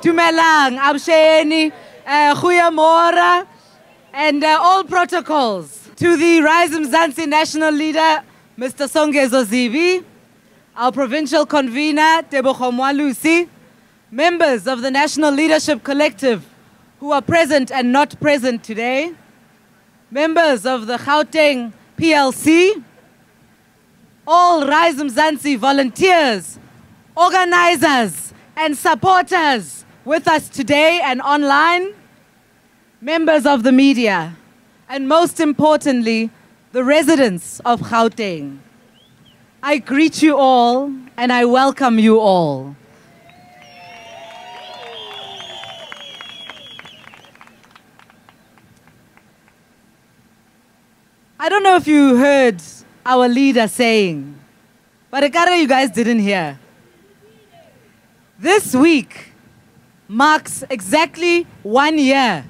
Dumelang, Absheni, Goeiemorgen, and all protocols. To the Rise Mzansi National Leader, Mr. Songezo Zivi, our Provincial Convener, Tebogo Mwalusi, members of the National Leadership Collective who are present and not present today, members of the Gauteng PLC, all Rise Mzansi volunteers, organizers and supporters with us today and online, members of the media, and most importantly, the residents of Gauteng. I greet you all and I welcome you all. I don't know if you heard our leader saying, but Ekare you guys didn't hear. This week marks exactly 1 year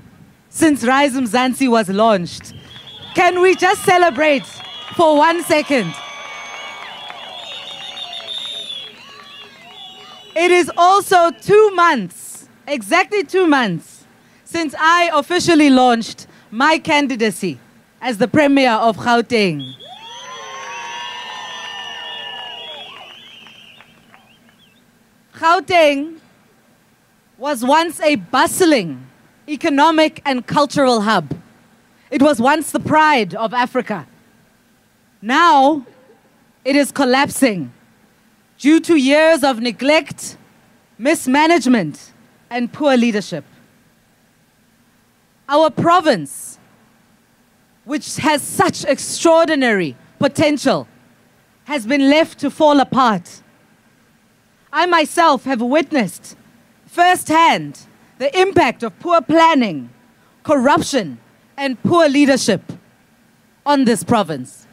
since Rise Mzansi was launched. Can we just celebrate for 1 second? It is also 2 months, exactly 2 months, since I officially launched my candidacy as the Premier of Gauteng. Gauteng was once a bustling economic and cultural hub. It was once the pride of Africa. Now, it is collapsing due to years of neglect, mismanagement, and poor leadership. Our province, which has such extraordinary potential, has been left to fall apart. I myself have witnessed firsthand the impact of poor planning, corruption, and poor leadership on this province.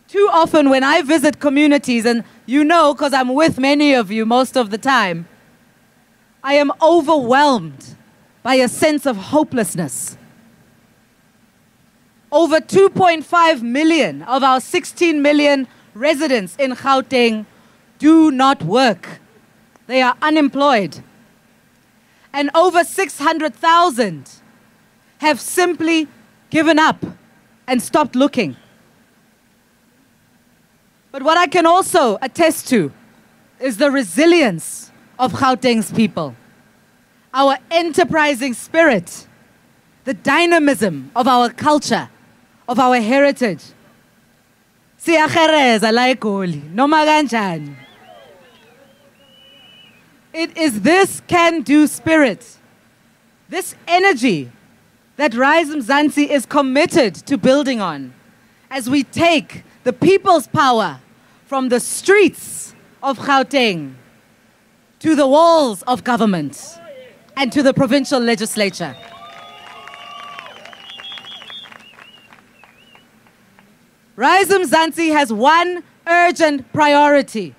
Too often when I visit communities, and you know because I'm with many of you most of the time, I am overwhelmed by a sense of hopelessness. Over 2.5 million of our 16 million residents in Gauteng do not work. They are unemployed. And over 600,000 have simply given up and stopped looking. But what I can also attest to is the resilience of Gauteng's people, our enterprising spirit, the dynamism of our culture, of our heritage. Siyagereza la eGoli, noma kanjani. It is this can-do spirit, this energy that Rise Mzansi is committed to building on as we take the people's power from the streets of Gauteng to the walls of government and to the provincial legislature. Rise Mzansi has one urgent priority: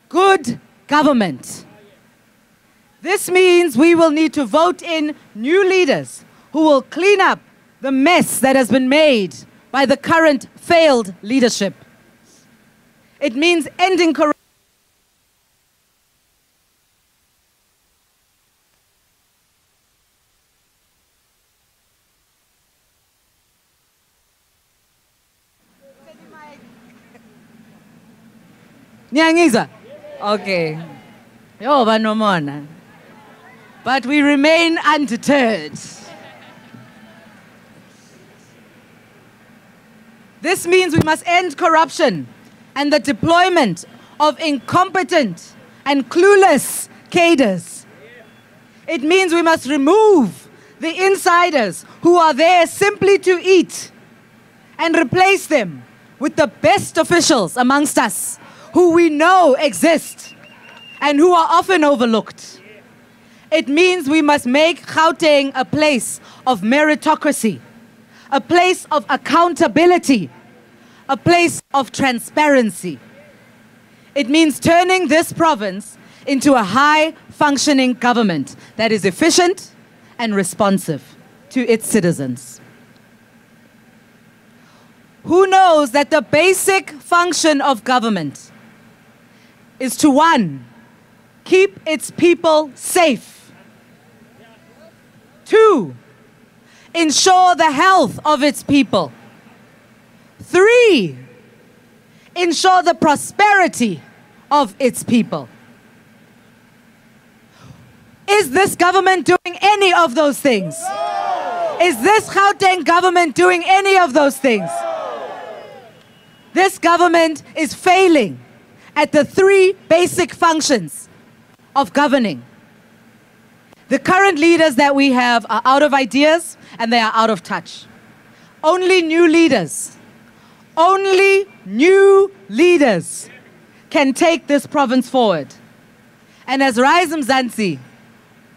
good government. This means we will need to vote in new leaders who will clean up the mess that has been made by the current failed leadership. It means ending corruption. Nyangiza? Okay. Yo, banomona. But we remain undeterred. This means we must end corruption and the deployment of incompetent and clueless cadres. It means we must remove the insiders who are there simply to eat and replace them with the best officials amongst us who we know exist and who are often overlooked. It means we must make Gauteng a place of meritocracy, a place of accountability, a place of transparency. It means turning this province into a high-functioning government that is efficient and responsive to its citizens. Who knows that the basic function of government is to, one, keep its people safe. 2, ensure the health of its people. 3, ensure the prosperity of its people. Is this government doing any of those things? No. Is this Gauteng government doing any of those things? No. This government is failing at the 3 basic functions of governing. The current leaders that we have are out of ideas and they are out of touch. Only new leaders can take this province forward. And as Rise Mzansi,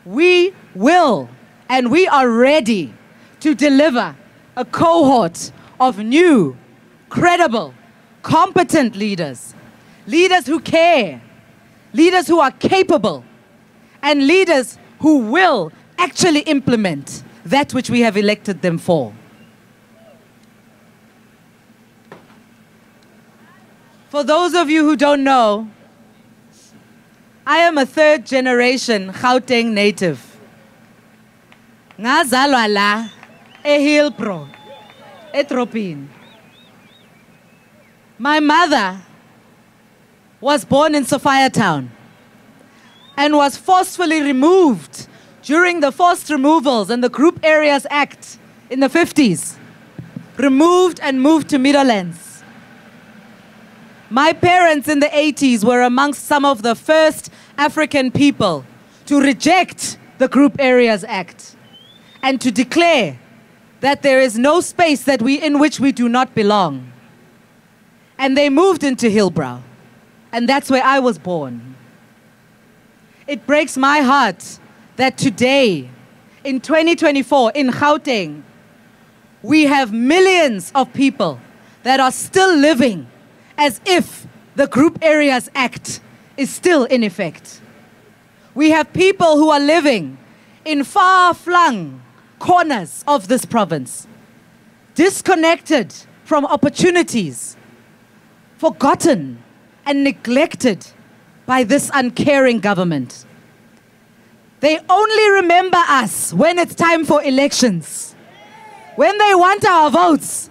we will and we are ready to deliver a cohort of new, credible, competent leaders. Leaders who care, leaders who are capable, and leaders who will actually implement that which we have elected them for. For those of you who don't know, I am a 3rd generation Gauteng native. Ngazalwa la eHillbrow, eTropin. My mother was born in Sophiatown and was forcefully removed during the Forced Removals and the Group Areas Act in the 50s. Removed and moved to Meadowlands. My parents in the 80s were amongst some of the first African people to reject the Group Areas Act and to declare that there is no space in which we do not belong. And they moved into Hillbrow, and that's where I was born. It breaks my heart that today, in 2024, in Gauteng, we have millions of people that are still living as if the Group Areas Act is still in effect. We have people who are living in far-flung corners of this province, disconnected from opportunities, forgotten and neglected by this uncaring government. They only remember us when it's time for elections. When they want our votes,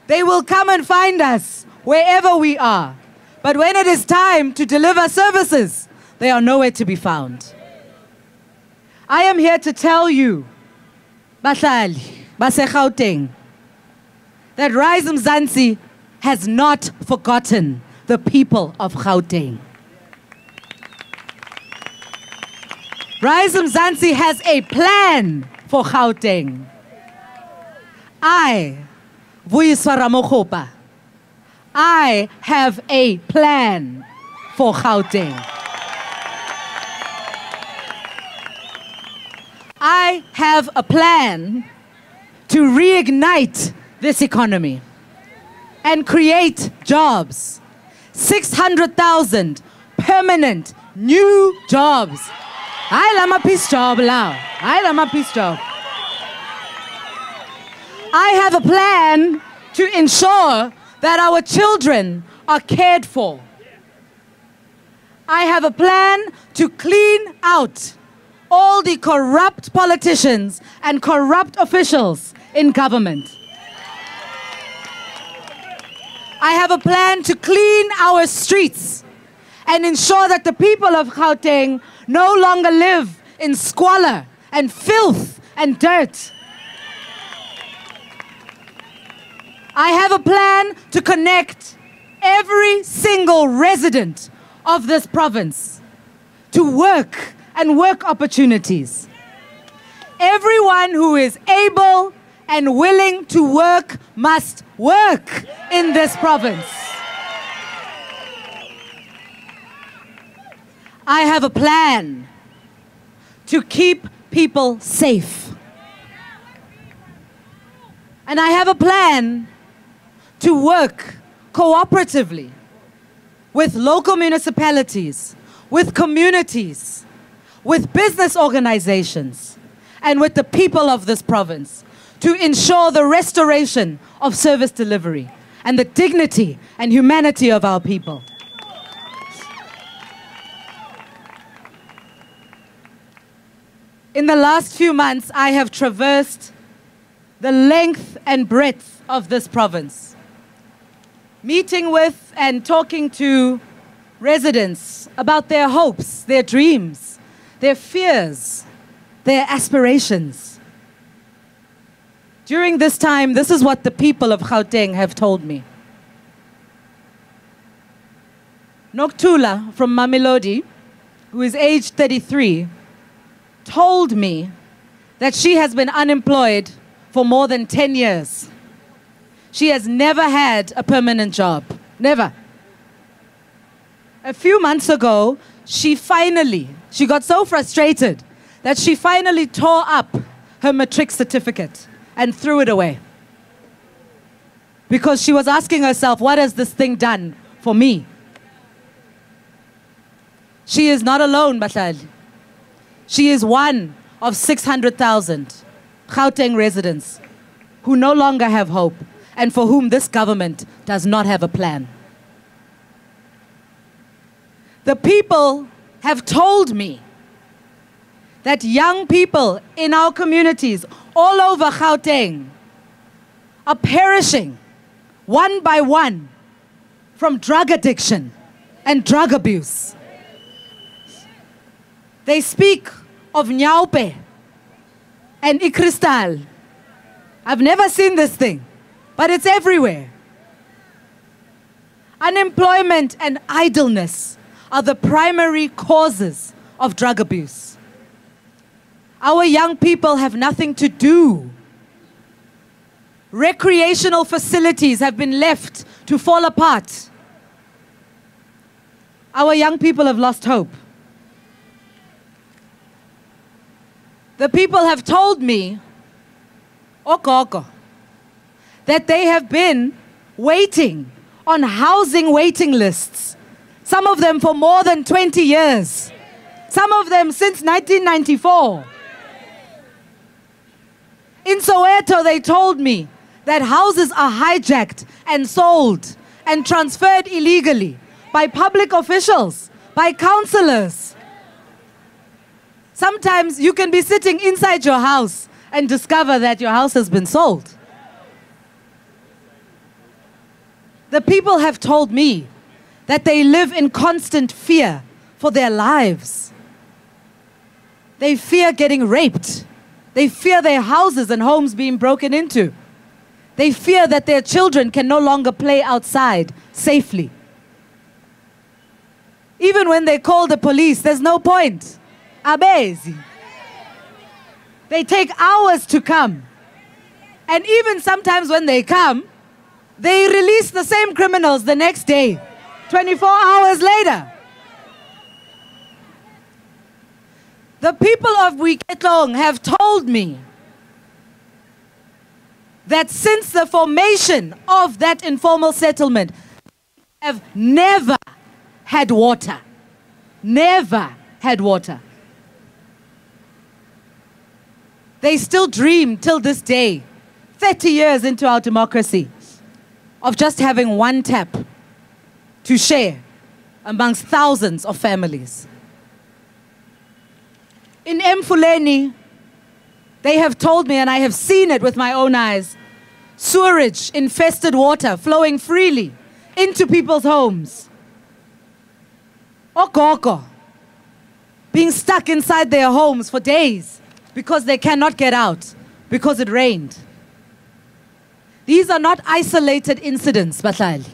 they will come and find us wherever we are. But when it is time to deliver services, they are nowhere to be found. I am here to tell you, Bahlali, Base Gauteng, that Rise Mzansi has not forgotten the people of Gauteng. Rise Mzansi has a plan for Gauteng. I, Vuyiswa Ramokgopa, I have a plan for Gauteng. I have a plan to reignite this economy and create jobs. 600,000 permanent new jobs. I am a peace job now. I am a peace job. I have a plan to ensure that our children are cared for. I have a plan to clean out all the corrupt politicians and corrupt officials in government. I have a plan to clean our streets and ensure that the people of Gauteng no longer live in squalor and filth and dirt. I have a plan to connect every single resident of this province to work and work opportunities. Everyone who is able and willing to work must work in this province. I have a plan to keep people safe. And I have a plan to work cooperatively with local municipalities, with communities, with business organizations, and with the people of this province to ensure the restoration of service delivery and the dignity and humanity of our people. In the last few months, I have traversed the length and breadth of this province, meeting with and talking to residents about their hopes, their dreams, their fears, their aspirations. During this time, this is what the people of Gauteng have told me. Noktula from Mamelodi, who is aged 33, told me that she has been unemployed for more than 10 years. She has never had a permanent job. Never. A few months ago, she got so frustrated that she finally tore up her matric certificate and threw it away. Because she was asking herself, what has this thing done for me? She is not alone, Bahlali. She is one of 600,000 Gauteng residents who no longer have hope and for whom this government does not have a plan. The people have told me that young people in our communities all over Gauteng are perishing one by one from drug addiction and drug abuse. They speak of nyaupe and ikristal. I've never seen this thing, but it's everywhere. Unemployment and idleness are the primary causes of drug abuse. Our young people have nothing to do. Recreational facilities have been left to fall apart. Our young people have lost hope. The people have told me, Okoko, that they have been waiting on housing waiting lists, some of them for more than 20 years, some of them since 1994. In Soweto, they told me that houses are hijacked and sold and transferred illegally by public officials, by councillors. Sometimes you can be sitting inside your house and discover that your house has been sold. The people have told me that they live in constant fear for their lives. They fear getting raped. They fear their houses and homes being broken into. They fear that their children can no longer play outside safely. Even when they call the police, there's no point. Abezi. They take hours to come. And even sometimes when they come, they release the same criminals the next day, 24 hours later. The people of Vuyiswa have told me that since the formation of that informal settlement, have never had water. Never had water. They still dream till this day, 30 years into our democracy, of just having one tap to share amongst thousands of families. In Mfuleni, they have told me, and I have seen it with my own eyes, sewerage, infested water flowing freely into people's homes. Okoko, being stuck inside their homes for days because they cannot get out because it rained. These are not isolated incidents, Bahlali.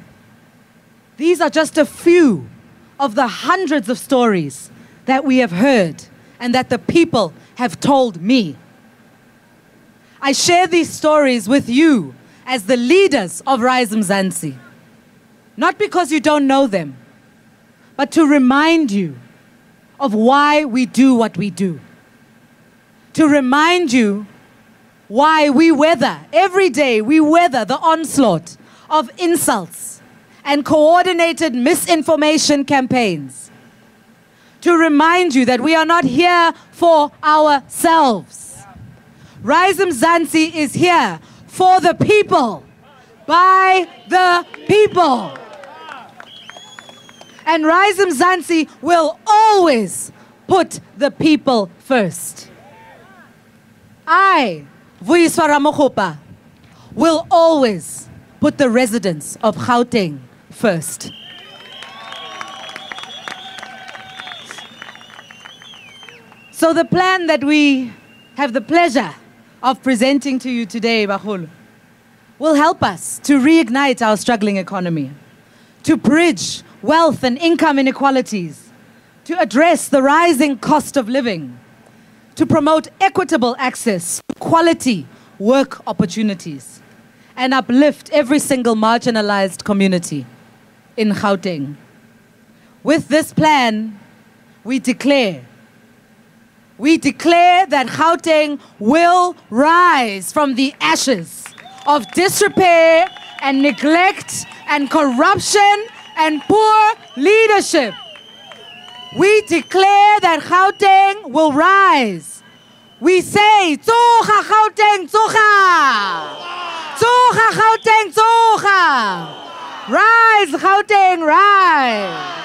These are just a few of the hundreds of stories that we have heard and that the people have told me. I share these stories with you as the leaders of Rise Mzansi, not because you don't know them, but to remind you of why we do what we do. To remind you why we weather, every day we weather the onslaught of insults and coordinated misinformation campaigns. To remind you that we are not here for ourselves. Rise Mzansi is here for the people, by the people. And Rise Mzansi will always put the people first. I, Vuyiswa Ramokgopa, will always put the residents of Gauteng first. So the plan that we have the pleasure of presenting to you today, Bahulu, will help us to reignite our struggling economy, to bridge wealth and income inequalities, to address the rising cost of living, to promote equitable access to quality work opportunities, and uplift every single marginalized community in Gauteng. With this plan, we declare that Gauteng will rise from the ashes of disrepair and neglect and corruption and poor leadership. We declare that Gauteng will rise. We say, Tsoga Gauteng, Tsoga! Tsoga Gauteng, Tsoga! Rise, Gauteng, rise!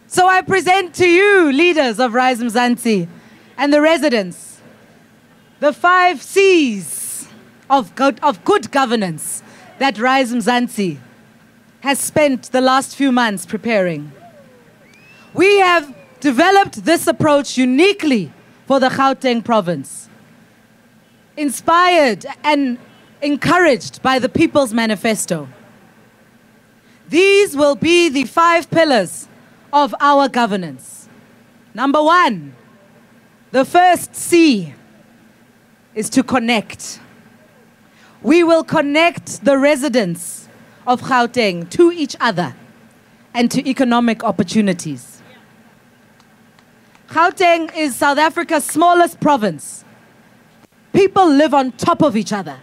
So I present to you, leaders of Rise Mzansi and the residents, the 5 C's of good governance that Rise Mzansi has spent the last few months preparing. We have developed this approach uniquely for the Gauteng province, inspired and encouraged by the People's Manifesto. These will be the 5 pillars of our governance. Number 1, the first C is to connect. We will connect the residents of Gauteng to each other and to economic opportunities. Gauteng is South Africa's smallest province. People live on top of each other.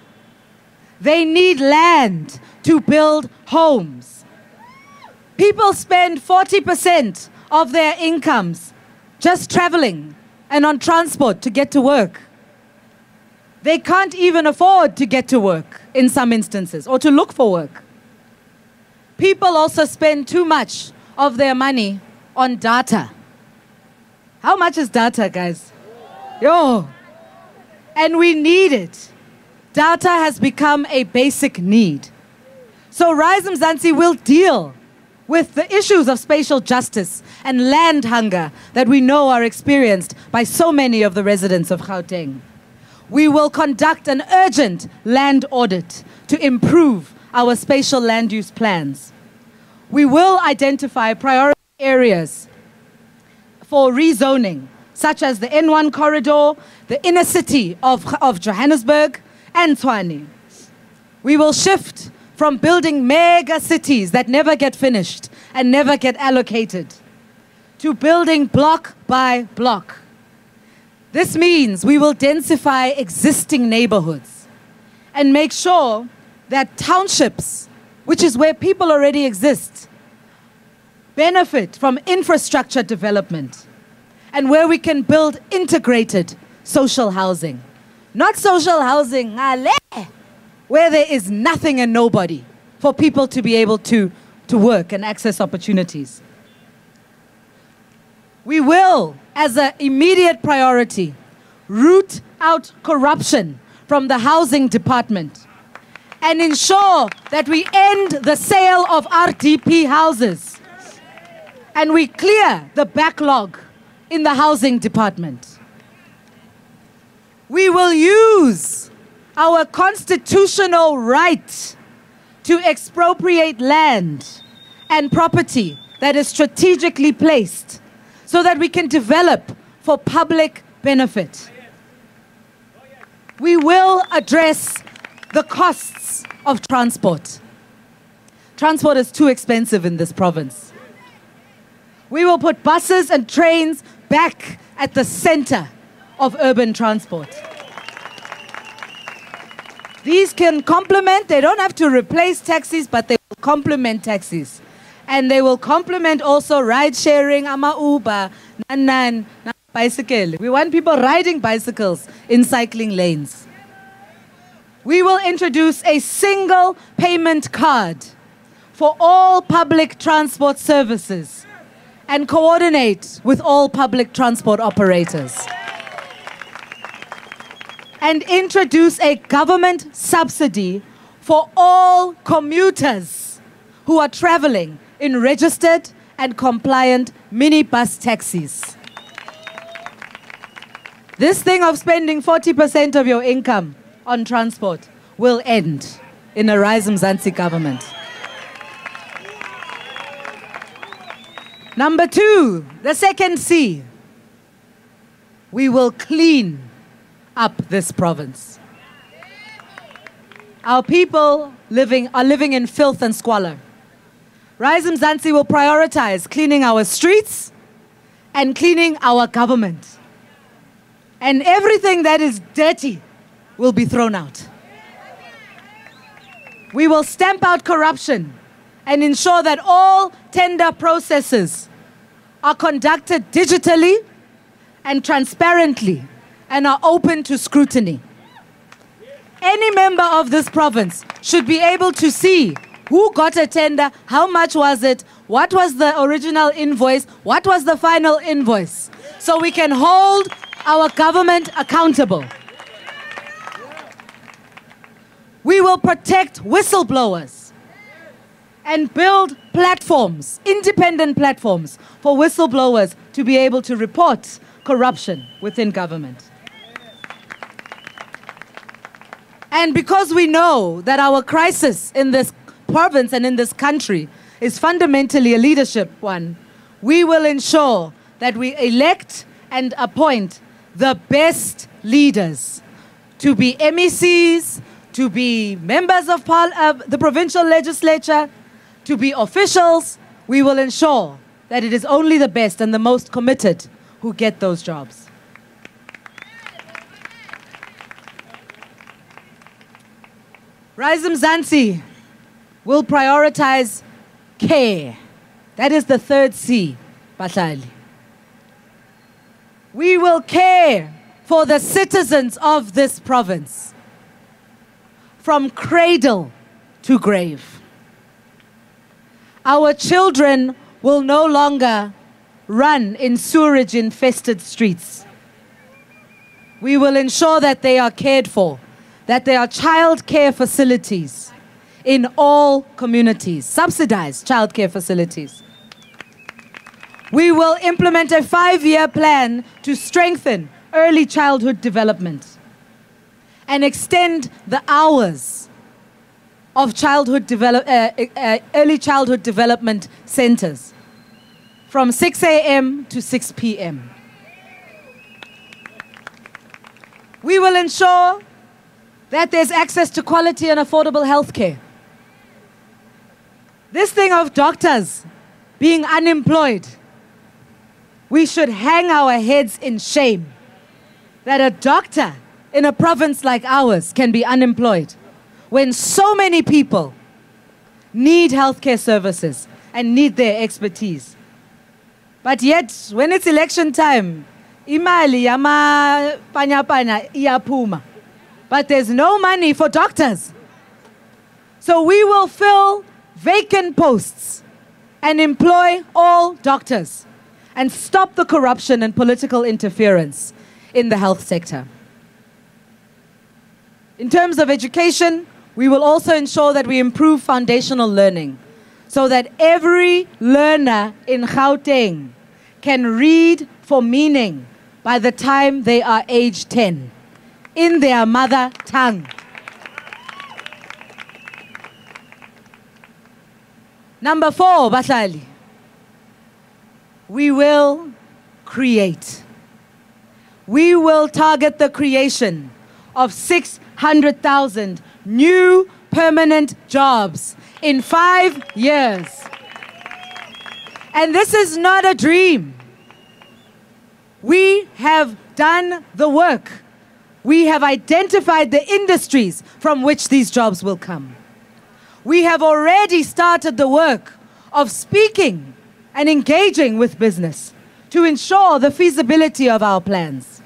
They need land to build homes. People spend 40% of their incomes just traveling and on transport to get to work. They can't even afford to get to work in some instances or to look for work. People also spend too much of their money on data. How much is data, guys? Yo! And we need it. Data has become a basic need. So Rise Mzansi will deal with the issues of spatial justice and land hunger that we know are experienced by so many of the residents of Gauteng. We will conduct an urgent land audit to improve our spatial land use plans. We will identify priority areas for rezoning, such as the N1 corridor, the inner city of Johannesburg, and Tshwane. We will shift from building mega cities that never get finished and never get allocated to building block by block. This means we will densify existing neighborhoods and make sure that townships, which is where people already exist, benefit from infrastructure development and where we can build integrated social housing. Not social housing where there is nothing and nobody for people to be able to work and access opportunities. We will, as an immediate priority, root out corruption from the housing department and ensure that we end the sale of RDP houses and we clear the backlog in the housing department. We will use our constitutional right to expropriate land and property that is strategically placed so that we can develop for public benefit. We will address the costs of transport. Transport is too expensive in this province. We will put buses and trains back at the center of urban transport. These can complement, they don't have to replace taxis, but they will complement taxis. And they will complement also ride sharing, ama Uber, nan bicycle. We want people riding bicycles in cycling lanes. We will introduce a single payment card for all public transport services and coordinate with all public transport operators. And introduce a government subsidy for all commuters who are traveling in registered and compliant minibus taxis. This thing of spending 40% of your income on transport will end in a Rise Mzansi government. Number 2, the second C. We will clean up this province. Our people are living in filth and squalor. Rise Mzansi will prioritize cleaning our streets and cleaning our government. And everything that is dirty will be thrown out. We will stamp out corruption and ensure that all tender processes are conducted digitally and transparently and are open to scrutiny. Any member of this province should be able to see who got a tender, how much was it, what was the original invoice, what was the final invoice, so we can hold our government accountable. We will protect whistleblowers and build platforms, independent platforms, for whistleblowers to be able to report corruption within government. And because we know that our crisis in this province and in this country is fundamentally a leadership one, we will ensure that we elect and appoint the best leaders to be MECs, to be members of the provincial legislature, to be officials. We will ensure that it is only the best and the most committed who get those jobs. Rise Mzansi will prioritize care. That is the third C, Bahlali. We will care for the citizens of this province from cradle to grave. Our children will no longer run in sewerage-infested streets. We will ensure that they are cared for, that there are child care facilities in all communities, subsidized child care facilities. We will implement a 5-year plan to strengthen early childhood development and extend the hours of early childhood development centers from 6 a.m. to 6 p.m. We will ensure that there's access to quality and affordable health care. This thing of doctors being unemployed, we should hang our heads in shame that a doctor in a province like ours can be unemployed when so many people need healthcare services and need their expertise. But yet, when it's election time, imali yama panya iyapuma. But there's no money for doctors. So we will fill vacant posts and employ all doctors and stop the corruption and political interference in the health sector. In terms of education, we will also ensure that we improve foundational learning so that every learner in Gauteng can read for meaning by the time they are age 10 in their mother tongue. Number 4, Bahlali, we will create. We will target the creation of 600,000 new permanent jobs in 5 years. And this is not a dream. We have done the work. We have identified the industries from which these jobs will come. We have already started the work of speaking and engaging with business to ensure the feasibility of our plans.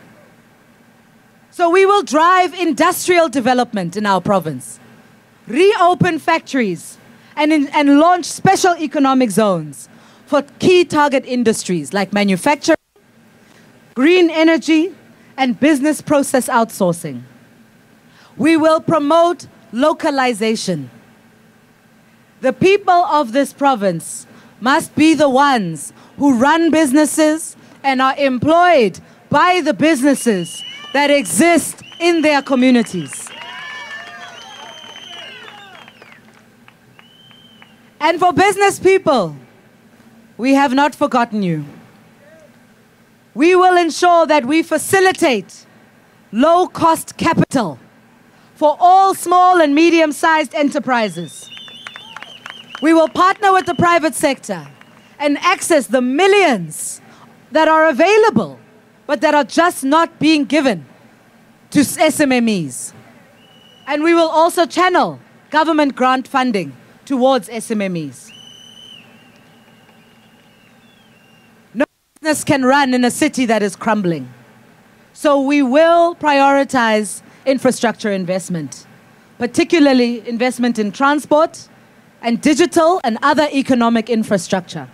So we will drive industrial development in our province, reopen factories, and launch special economic zones for key target industries like manufacturing, green energy, and business process outsourcing. We will promote localization. The people of this province must be the ones who run businesses and are employed by the businesses that exist in their communities. And for business people, we have not forgotten you. We will ensure that we facilitate low-cost capital for all small and medium-sized enterprises. We will partner with the private sector and access the millions that are available, but that are just not being given to SMMEs. And we will also channel government grant funding towards SMMEs. No business can run in a city that is crumbling. So we will prioritize infrastructure investment, particularly investment in transport and digital and other economic infrastructure.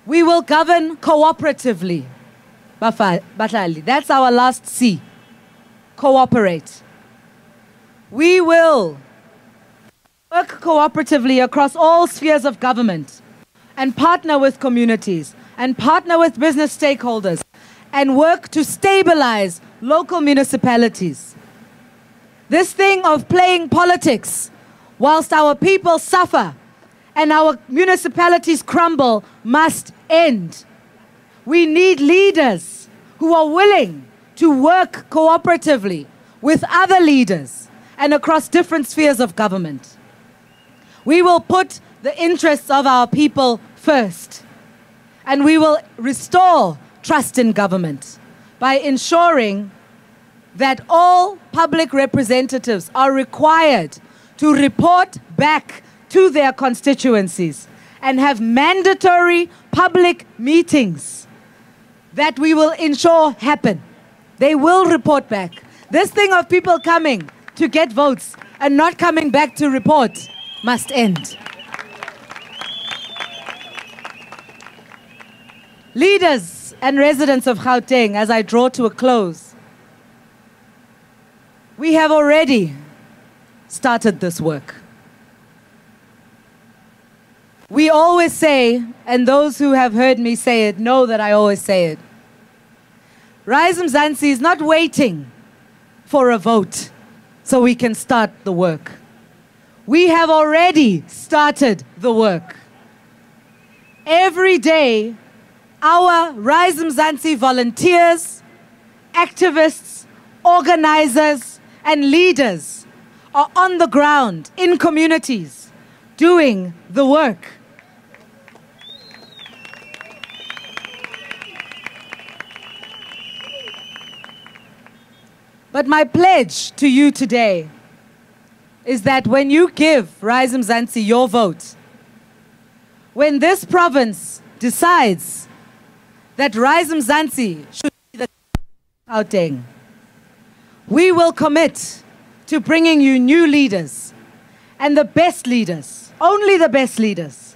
We will govern cooperatively. Bahlali, that's our last C. Cooperate. We will work cooperatively across all spheres of government and partner with communities and partner with business stakeholders and work to stabilize local municipalities. This thing of playing politics whilst our people suffer and our municipalities crumble must end. We need leaders who are willing to work cooperatively with other leaders and across different spheres of government. We will put the interests of our people first, and we will restore trust in government by ensuring that all public representatives are required to report back to their constituencies and have mandatory public meetings that we will ensure happen. They will report back. This thing of people coming to get votes and not coming back to report must end. Leaders and residents of Gauteng, as I draw to a close, we have already started this work. We always say, and those who have heard me say it know that I always say it, Rise Mzansi is not waiting for a vote so we can start the work. We have already started the work. Every day, our Rise Mzansi volunteers, activists, organizers, and leaders are on the ground in communities doing the work. But my pledge to you today is that when you give Rise Mzansi your vote, when this province decides that Rise Mzansi should be the Gauteng, we will commit to bringing you new leaders and the best leaders, only the best leaders,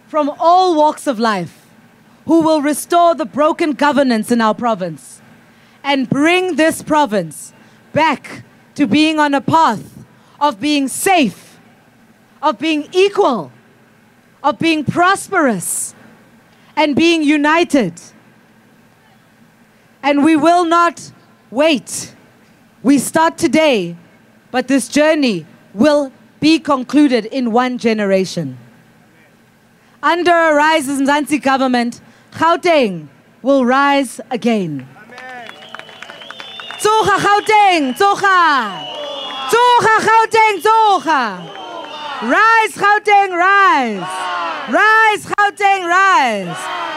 from all walks of life, who will restore the broken governance in our province and bring this province back to being on a path of being safe, of being equal, of being prosperous, and being united. And we will not wait. We start today, but this journey will be concluded in one generation. Under a Rise Mzansi government, Gauteng will rise again. Tsoga Gauteng, Tsoga! Tsoga Gauteng, Tsoga! Rise Gauteng, rise! Rise Gauteng, rise!